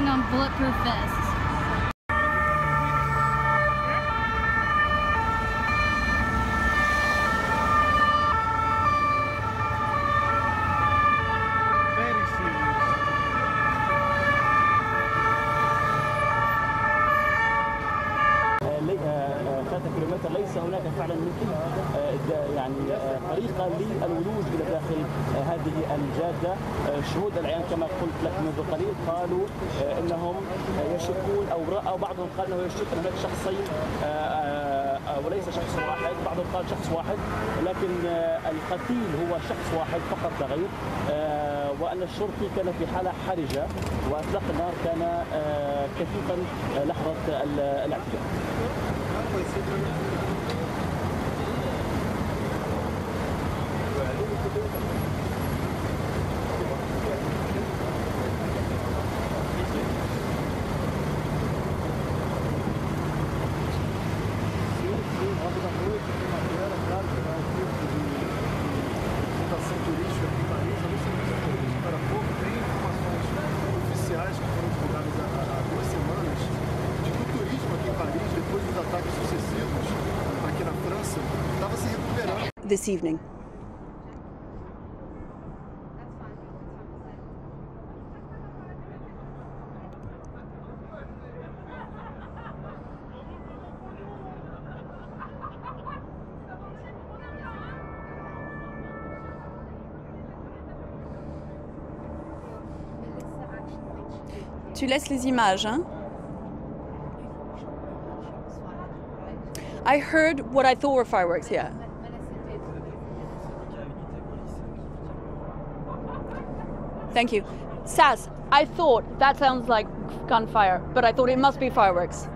on bulletproof vests. ليس هناك فعلا يعني طريقه للولوج الى داخل هذه الجاده. شهود العيان كما قلت لك منذ قليل قالوا انهم يشكون او بعضهم قال انه يشك ان هناك شخصين وليس شخص واحد، بعضهم قال شخص واحد، لكن القتيل هو شخص واحد فقط لا غير، وان الشرطي كان في حاله حرجه واطلاق النار كان كثيفا لحظه الاعتداء. This evening. Tu laisses les images, hein? I heard what I thought were fireworks, yeah. Thank you. Sass, I thought that sounds like gunfire, but I thought it must be fireworks.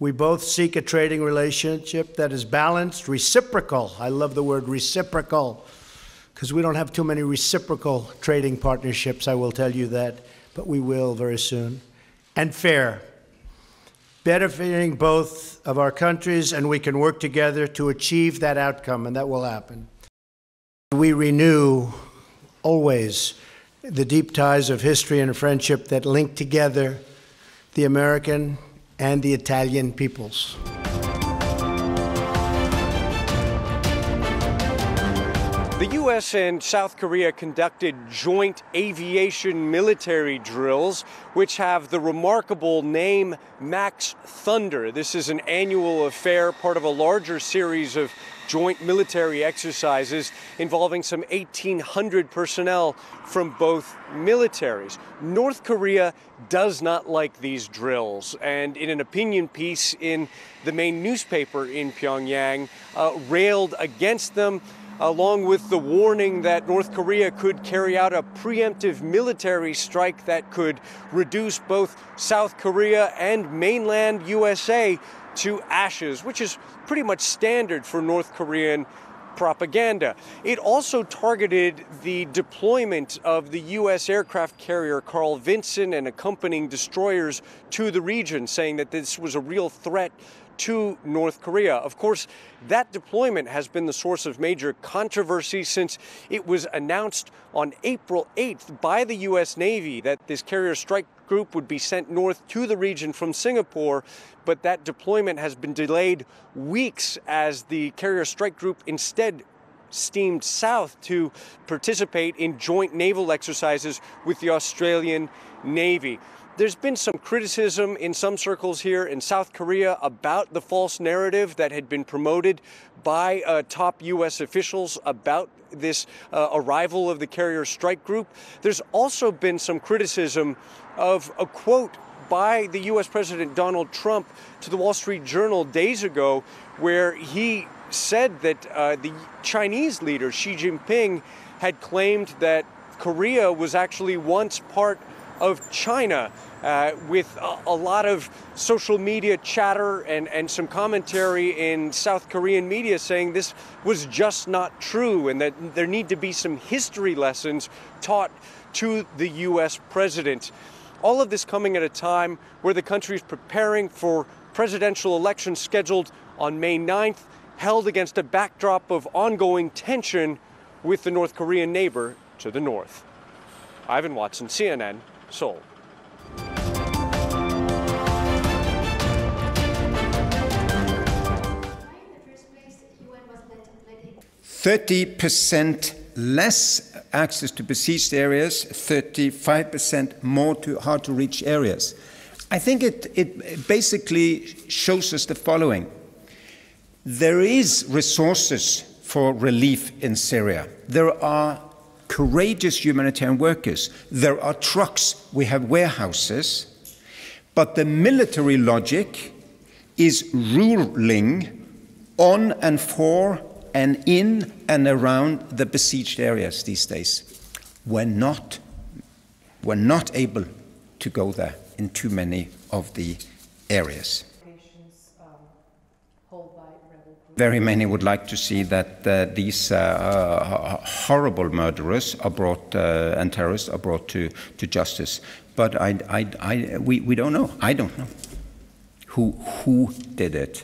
We both seek a trading relationship that is balanced, reciprocal. I love the word reciprocal, because we don't have too many reciprocal trading partnerships, I will tell you that, but we will very soon. And fair, benefiting both of our countries, and we can work together to achieve that outcome, and that will happen. We renew always the deep ties of history and friendship that link together the American and the Italian peoples. The U.S. and South Korea conducted joint aviation military drills, which have the remarkable name Max Thunder. This is an annual affair, part of a larger series of joint military exercises involving some 1,800 personnel from both militaries. North Korea does not like these drills, and in an opinion piece in the main newspaper in Pyongyang, railed against them, along with the warning that North Korea could carry out a preemptive military strike that could reduce both South Korea and mainland USA to ashes, which is pretty much standard for North Korean propaganda. It also targeted the deployment of the U.S. aircraft carrier Carl Vinson and accompanying destroyers to the region, saying that this was a real threat to North Korea. Of course, that deployment has been the source of major controversy since it was announced on April 8th by the U.S. Navy that this carrier strike group would be sent north to the region from Singapore, but that deployment has been delayed weeks as the carrier strike group instead steamed south to participate in joint naval exercises with the Australian Navy. There's been some criticism in some circles here in South Korea about the false narrative that had been promoted by top U.S. officials about this arrival of the carrier strike group. There's also been some criticism of a quote by the U.S. President Donald Trump to the Wall Street Journal days ago, where he said that the Chinese leader, Xi Jinping, had claimed that Korea was actually once part of China, with a lot of social media chatter and some commentary in South Korean media saying this was just not true and that there need to be some history lessons taught to the U.S. president. All of this coming at a time where the country is preparing for presidential elections scheduled on May 9th, held against a backdrop of ongoing tension with the North Korean neighbor to the north. Ivan Watson, CNN, Seoul. 30% less access to besieged areas, 35% more to hard-to-reach areas. I think it basically shows us the following. There is resources for relief in Syria. There are courageous humanitarian workers. There are trucks. We have warehouses. But the military logic is ruling on and for and in and around the besieged areas these days. We're not able to go there in too many of the areas. Very many would like to see that these horrible murderers are brought and terrorists are brought to justice. But we don't know. I don't know who did it.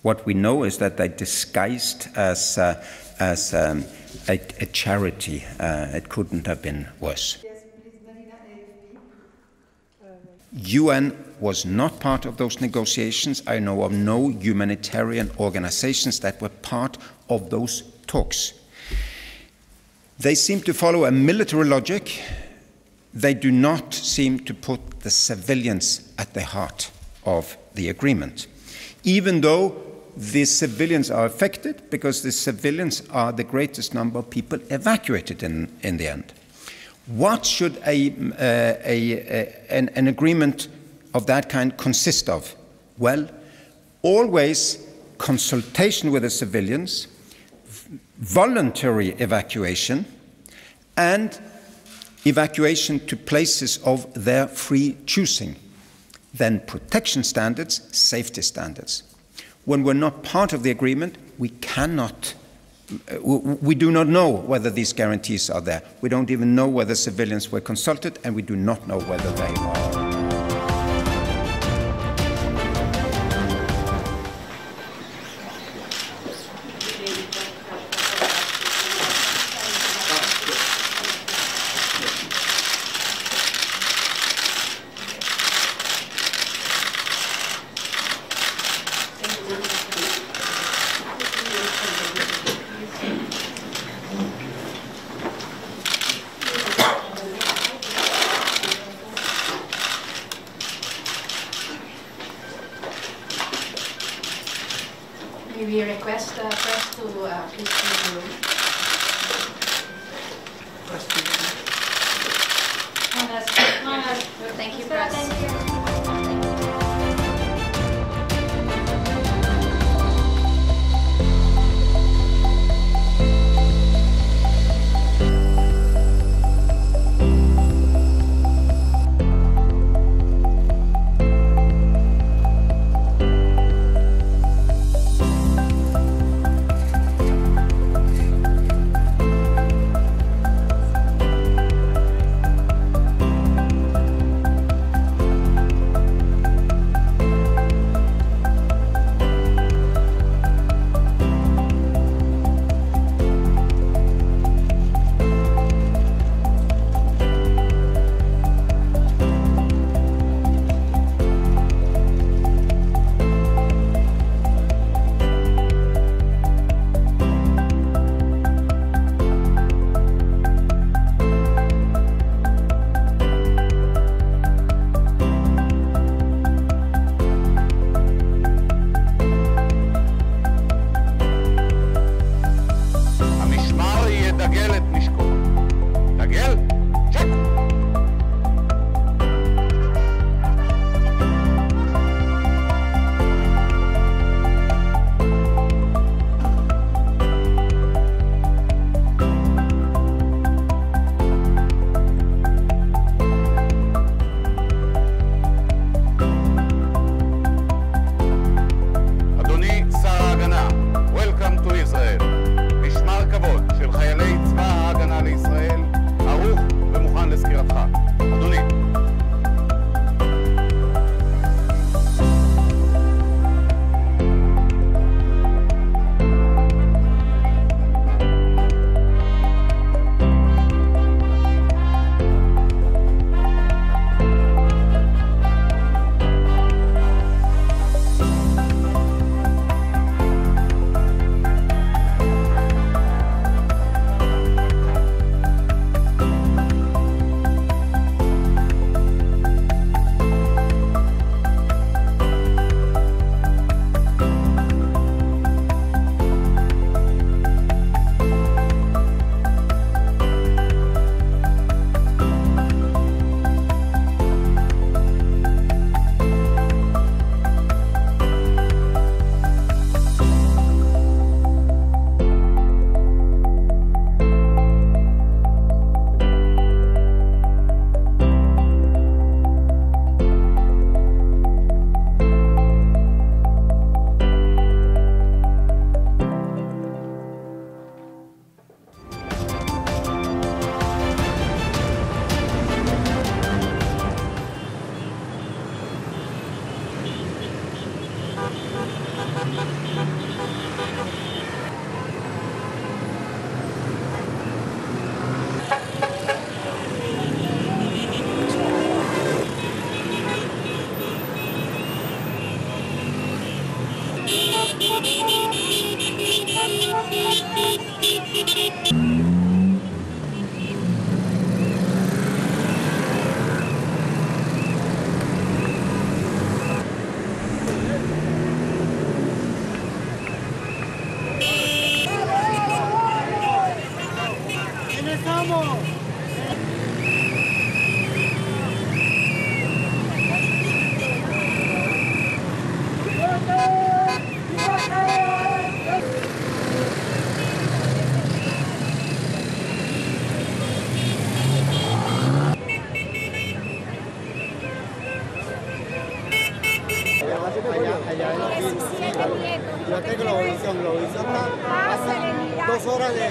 What we know is that they disguised as a charity. It couldn't have been worse. UN was not part of those negotiations. I know of no humanitarian organizations that were part of those talks. They seem to follow a military logic. They do not seem to put the civilians at the heart of the agreement, even though the civilians are affected, because the civilians are the greatest number of people evacuated in the end. What should an agreement of that kind consist of? Well, always consultation with the civilians, voluntary evacuation, and evacuation to places of their free choosing. then protection standards, safety standards. When we're not part of the agreement, we do not know whether these guarantees are there. We don't even know whether civilians were consulted, and we do not know whether they are. We request press to please leave the room. Thank you, press. Thank you. allá en la 17 nietos. Yo te Globovisión está 2 horas de...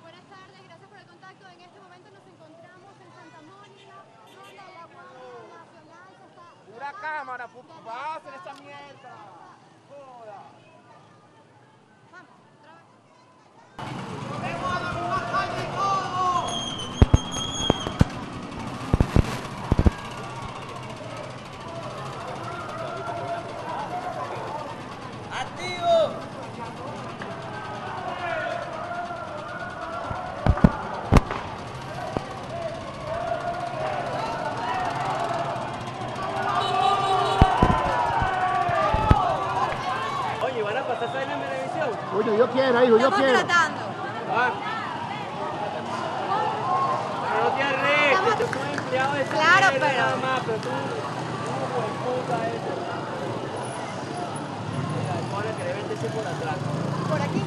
Buenas tardes, gracias por el contacto. En este momento nos encontramos en Santa Mónica, donde la Guardia Nacional se está... ¡Pura cámara, pasen esa mierda! ¡Joda! Oye, yo quiero, hijo, yo quiero. Tratando. Pero no te arrestes, yo soy empleado de esa Claro, mierda pero... nada más, pero tú, puta ese. Mira, pone que debe irse por atrás. Por aquí.